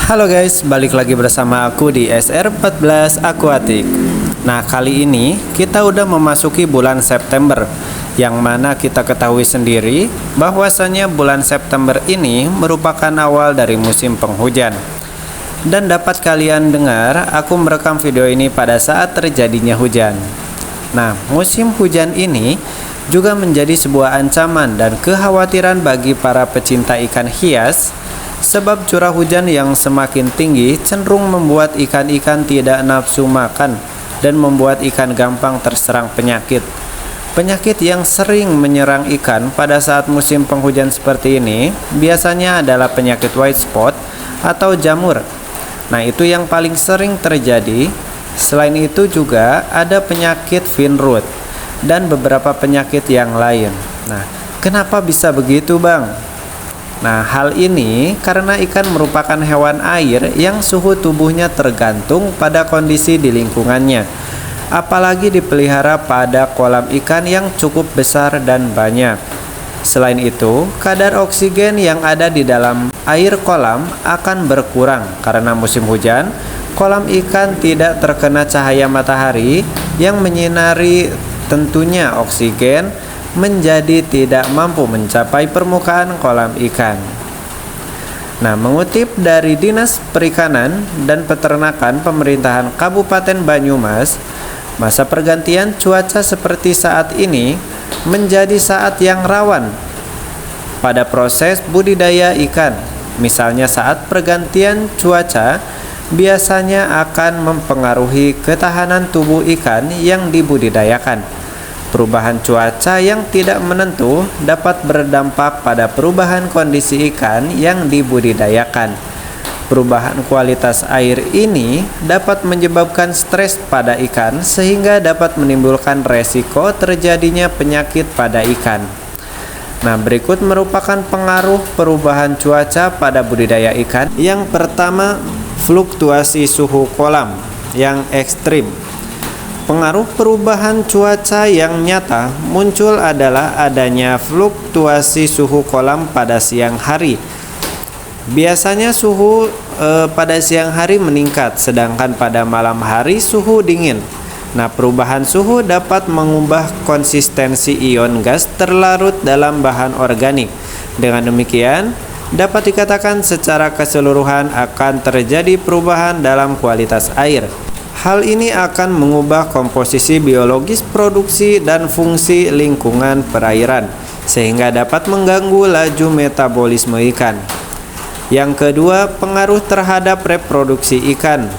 Halo guys, balik lagi bersama aku di SR14 Aquatic. Nah, kali ini kita udah memasuki bulan September, yang mana kita ketahui sendiri bahwasannya bulan September ini merupakan awal dari musim penghujan. Dan dapat kalian dengar, aku merekam video ini pada saat terjadinya hujan. Nah, musim hujan ini juga menjadi sebuah ancaman dan kekhawatiran bagi para pecinta ikan hias, sebab curah hujan yang semakin tinggi cenderung membuat ikan-ikan tidak nafsu makan dan membuat ikan gampang terserang penyakit. Penyakit yang sering menyerang ikan pada saat musim penghujan seperti ini biasanya adalah penyakit white spot atau jamur. Nah, itu yang paling sering terjadi. Selain itu juga ada penyakit fin rot dan beberapa penyakit yang lain. Nah, kenapa bisa begitu, Bang? Nah, hal ini karena ikan merupakan hewan air yang suhu tubuhnya tergantung pada kondisi di lingkungannya. Apalagi dipelihara pada kolam ikan yang cukup besar dan banyak. Selain itu, kadar oksigen yang ada di dalam air kolam akan berkurang karena musim hujan. Kolam ikan tidak terkena cahaya matahari yang menyinari, tentunya oksigen menjadi tidak mampu mencapai permukaan kolam ikan. Nah, mengutip dari Dinas Perikanan dan Peternakan Pemerintahan Kabupaten Banyumas, masa pergantian cuaca seperti saat ini menjadi saat yang rawan pada proses budidaya ikan. Misalnya saat pergantian cuaca biasanya akan mempengaruhi ketahanan tubuh ikan yang dibudidayakan. Perubahan cuaca yang tidak menentu dapat berdampak pada perubahan kondisi ikan yang dibudidayakan. Perubahan kualitas air ini dapat menyebabkan stres pada ikan sehingga dapat menimbulkan resiko terjadinya penyakit pada ikan. Nah, berikut merupakan pengaruh perubahan cuaca pada budidaya ikan. Yang pertama, fluktuasi suhu kolam yang ekstrim. Pengaruh perubahan cuaca yang nyata muncul adalah adanya fluktuasi suhu kolam pada siang hari. Biasanya suhu pada siang hari meningkat, sedangkan pada malam hari suhu dingin. Nah, perubahan suhu dapat mengubah konsistensi ion gas terlarut dalam bahan organik. Dengan demikian, dapat dikatakan secara keseluruhan akan terjadi perubahan dalam kualitas air. Hal ini akan mengubah komposisi biologis produksi dan fungsi lingkungan perairan, sehingga dapat mengganggu laju metabolisme ikan. Yang kedua, pengaruh terhadap reproduksi ikan.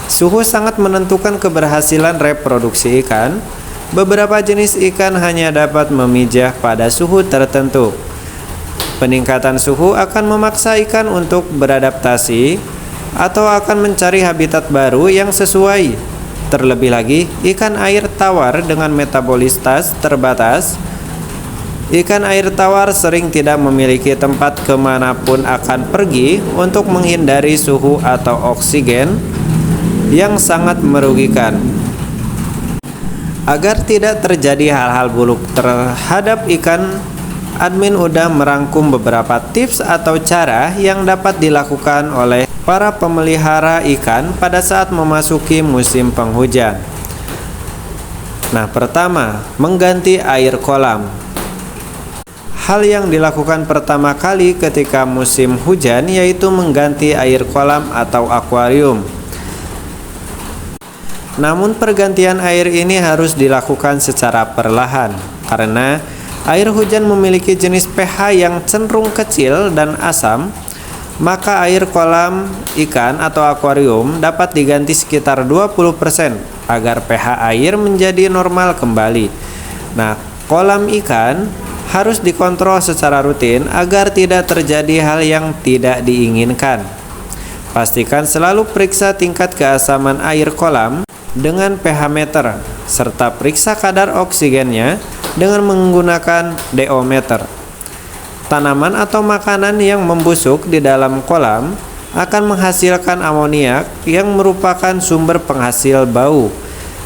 Suhu sangat menentukan keberhasilan reproduksi ikan. Beberapa jenis ikan hanya dapat memijah pada suhu tertentu. Peningkatan suhu akan memaksa ikan untuk beradaptasi atau akan mencari habitat baru yang sesuai. Terlebih lagi, ikan air tawar dengan metabolisme terbatas. Ikan air tawar sering tidak memiliki tempat kemanapun akan pergi untuk menghindari suhu atau oksigen yang sangat merugikan. Agar tidak terjadi hal-hal buruk terhadap ikan, admin udah merangkum beberapa tips atau cara yang dapat dilakukan oleh para pemelihara ikan pada saat memasuki musim penghujan. Nah, pertama, mengganti air kolam. Hal yang dilakukan pertama kali ketika musim hujan yaitu mengganti air kolam atau akuarium. Namun pergantian air ini harus dilakukan secara perlahan karena air hujan memiliki jenis pH yang cenderung kecil dan asam. Maka air kolam ikan atau akuarium dapat diganti sekitar 20% agar pH air menjadi normal kembali. Nah, kolam ikan harus dikontrol secara rutin agar tidak terjadi hal yang tidak diinginkan. Pastikan selalu periksa tingkat keasaman air kolam dengan pH meter serta periksa kadar oksigennya dengan menggunakan DO meter. Tanaman atau makanan yang membusuk di dalam kolam akan menghasilkan amoniak yang merupakan sumber penghasil bau.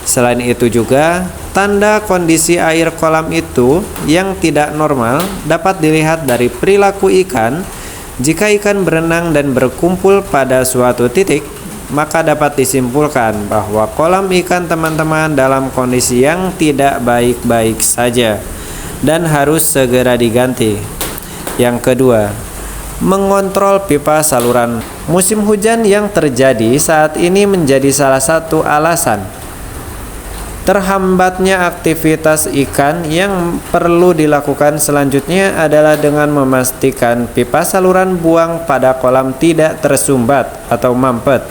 Selain itu juga, tanda kondisi air kolam itu yang tidak normal dapat dilihat dari perilaku ikan Jika ikan berenang dan berkumpul pada suatu titik, maka dapat disimpulkan bahwa kolam ikan teman-teman dalam kondisi yang tidak baik-baik saja dan harus segera diganti. Yang kedua, mengontrol pipa saluran. Musim hujan yang terjadi saat ini menjadi salah satu alasan terhambatnya aktivitas ikan. Yang perlu dilakukan selanjutnya adalah dengan memastikan pipa saluran buang pada kolam tidak tersumbat atau mampet.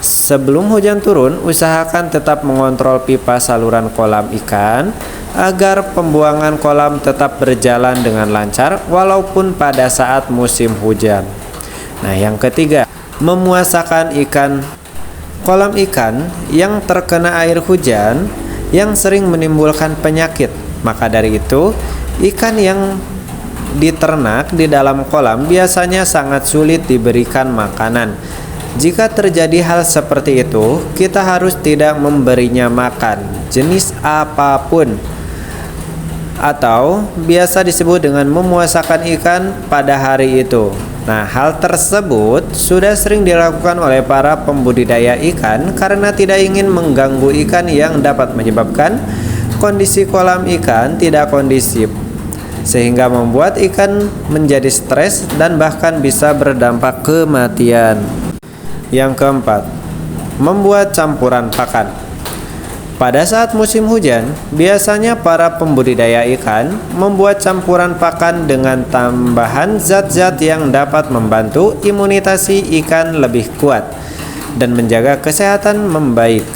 Sebelum hujan turun, usahakan tetap mengontrol pipa saluran kolam ikan agar pembuangan kolam tetap berjalan dengan lancar walaupun pada saat musim hujan. Nah, yang ketiga, memuasakan ikan. Kolam ikan yang terkena air hujan yang sering menimbulkan penyakit. Maka dari itu, ikan yang diternak di dalam kolam biasanya sangat sulit diberikan makanan. Jika terjadi hal seperti itu, kita harus tidak memberinya makan jenis apapun, atau biasa disebut dengan memuasakan ikan pada hari itu. Nah, hal tersebut sudah sering dilakukan oleh para pembudidaya ikan karena tidak ingin mengganggu ikan yang dapat menyebabkan kondisi kolam ikan tidak kondusif, sehingga membuat ikan menjadi stres dan bahkan bisa berdampak kematian. Yang keempat, membuat campuran pakan. Pada saat musim hujan, biasanya para pembudidaya ikan membuat campuran pakan dengan tambahan zat-zat yang dapat membantu imunitas ikan lebih kuat dan menjaga kesehatan membaik.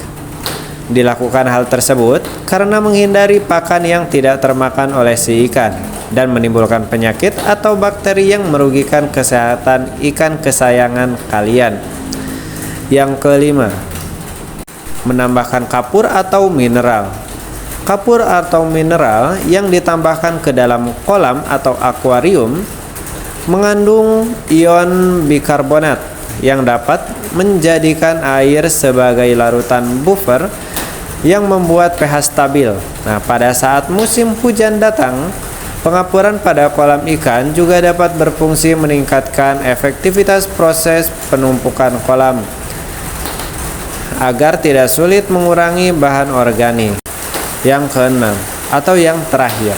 Dilakukan hal tersebut karena menghindari pakan yang tidak termakan oleh si ikan dan menimbulkan penyakit atau bakteri yang merugikan kesehatan ikan kesayangan kalian. Yang kelima, menambahkan kapur atau mineral. Kapur atau mineral yang ditambahkan ke dalam kolam atau akuarium mengandung ion bikarbonat yang dapat menjadikan air sebagai larutan buffer yang membuat pH stabil. Nah, pada saat musim hujan datang, pengapuran pada kolam ikan juga dapat berfungsi meningkatkan efektivitas proses penumpukan kolam agar tidak sulit mengurangi bahan organik. Yang keenam atau yang terakhir,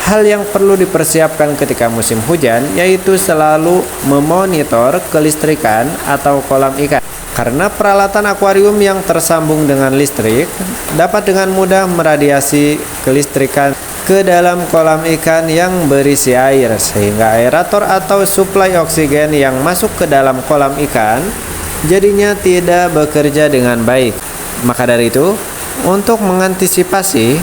hal yang perlu dipersiapkan ketika musim hujan yaitu selalu memonitor kelistrikan atau kolam ikan. Karena peralatan akuarium yang tersambung dengan listrik dapat dengan mudah meradiasi kelistrikan ke dalam kolam ikan yang berisi air, sehingga aerator atau suplai oksigen yang masuk ke dalam kolam ikan jadinya tidak bekerja dengan baik. Maka dari itu, untuk mengantisipasi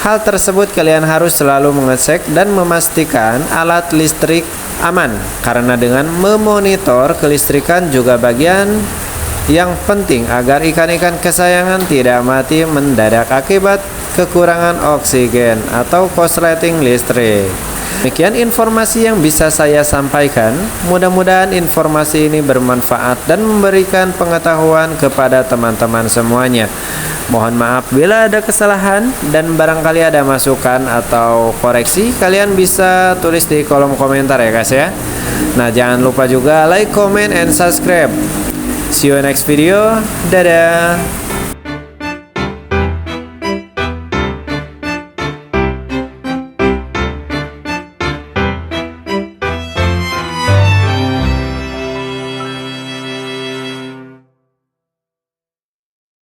hal tersebut, kalian harus selalu mengecek dan memastikan alat listrik aman, karena dengan memonitor kelistrikan juga bagian yang penting agar ikan-ikan kesayangan tidak mati mendadak akibat kekurangan oksigen atau korsleting listrik. Demikian informasi yang bisa saya sampaikan. Mudah-mudahan informasi ini bermanfaat dan memberikan pengetahuan kepada teman-teman semuanya. Mohon maaf bila ada kesalahan dan barangkali ada masukan atau koreksi, kalian bisa tulis di kolom komentar ya guys ya. Nah, jangan lupa juga like, comment, and subscribe. See you next video. Dadah.